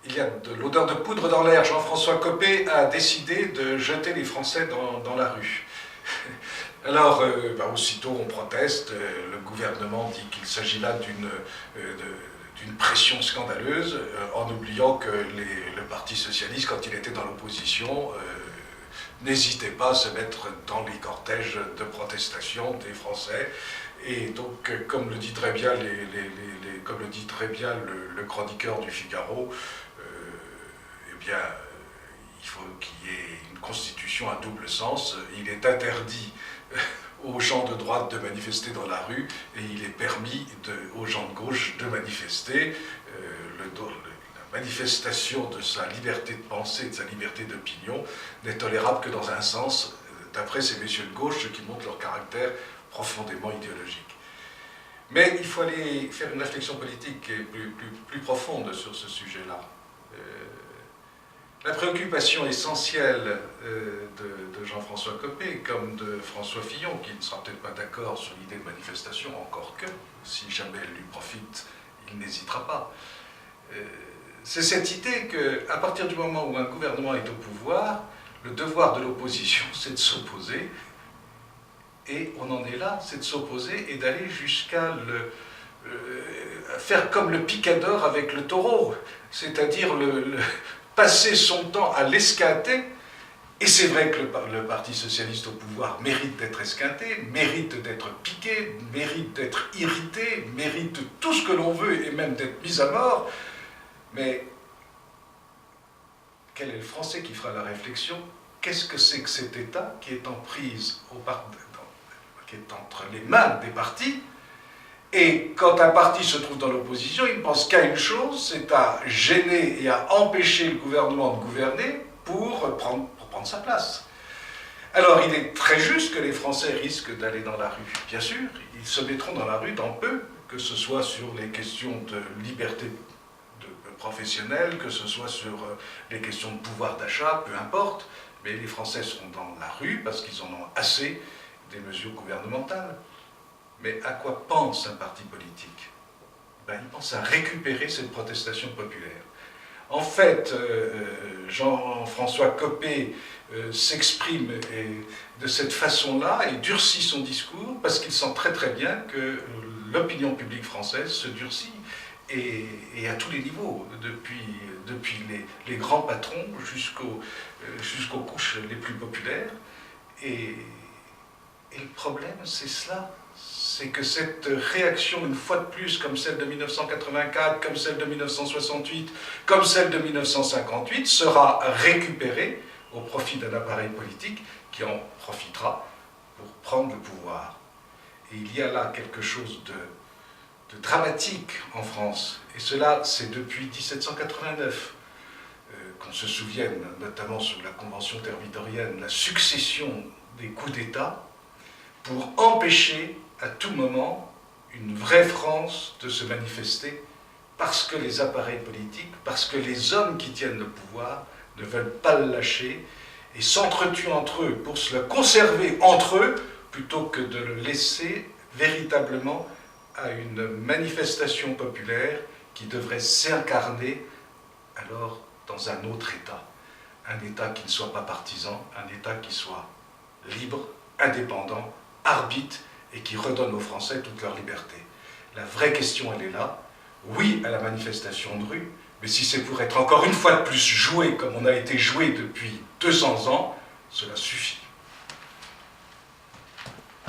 il y a de l'odeur de poudre dans l'air. Jean-François Copé a décidé de jeter les Français dans la rue. Alors, aussitôt on proteste, le gouvernement dit qu'il s'agit là d'une pression scandaleuse, en oubliant que le Parti socialiste, quand il était dans l'opposition, n'hésitait pas à se mettre dans les cortèges de protestation des Français. Et donc, comme le dit très bien, le chroniqueur du Figaro, eh bien, il faut qu'il y ait une constitution à double sens. Il est interdit aux gens de droite de manifester dans la rue et il est permis aux gens de gauche de manifester. La manifestation de sa liberté de pensée, de sa liberté d'opinion n'est tolérable que dans un sens, d'après ces messieurs de gauche, qui montrent leur caractère profondément idéologique. Mais il faut aller faire une réflexion politique plus profonde sur ce sujet-là. La préoccupation essentielle de Jean-François Copé, comme de François Fillon, qui ne sera peut-être pas d'accord sur l'idée de manifestation, encore que, si jamais elle lui profite, il n'hésitera pas, c'est cette idée qu'à partir du moment où un gouvernement est au pouvoir, le devoir de l'opposition, c'est de s'opposer, et on en est là, c'est de s'opposer et d'aller jusqu'à faire comme le picador avec le taureau, c'est-à-dire passer son temps à l'esquinter. Et c'est vrai que le Parti socialiste au pouvoir mérite d'être esquinté, mérite d'être piqué, mérite d'être irrité, mérite tout ce que l'on veut et même d'être mis à mort. Mais quel est le Français qui fera la réflexion? Qu'est-ce que c'est que cet État qui est en prise qui est entre les mains des partis? Et quand un parti se trouve dans l'opposition, il ne pense qu'à une chose, c'est à gêner et à empêcher le gouvernement de gouverner pour prendre sa place. Alors il est très juste que les Français risquent d'aller dans la rue. Bien sûr, ils se mettront dans la rue dans peu, que ce soit sur les questions de liberté professionnelle, que ce soit sur les questions de pouvoir d'achat, peu importe, mais les Français seront dans la rue parce qu'ils en ont assez des mesures gouvernementales. Mais à quoi pense un parti politique? Il pense à récupérer cette protestation populaire. En fait, Jean-François Copé s'exprime de cette façon-là et durcit son discours parce qu'il sent très très bien que l'opinion publique française se durcit et à tous les niveaux, depuis les grands patrons jusqu'aux couches les plus populaires. Et le problème, c'est cela. C'est que cette réaction, une fois de plus, comme celle de 1984, comme celle de 1968, comme celle de 1958, sera récupérée au profit d'un appareil politique qui en profitera pour prendre le pouvoir. Et il y a là quelque chose de dramatique en France. Et cela, c'est depuis 1789. Qu'on se souvienne, notamment sur la Convention thermidorienne, la succession des coups d'État pour empêcher à tout moment une vraie France de se manifester parce que les appareils politiques, parce que les hommes qui tiennent le pouvoir ne veulent pas le lâcher et s'entretuent entre eux pour se le conserver entre eux plutôt que de le laisser véritablement à une manifestation populaire qui devrait s'incarner alors dans un autre État. Un État qui ne soit pas partisan, un État qui soit libre, indépendant, arbitre et qui redonne aux Français toute leur liberté. La vraie question, elle est là. Oui à la manifestation de rue, mais si c'est pour être encore une fois de plus joué comme on a été joué depuis 200 ans, cela suffit.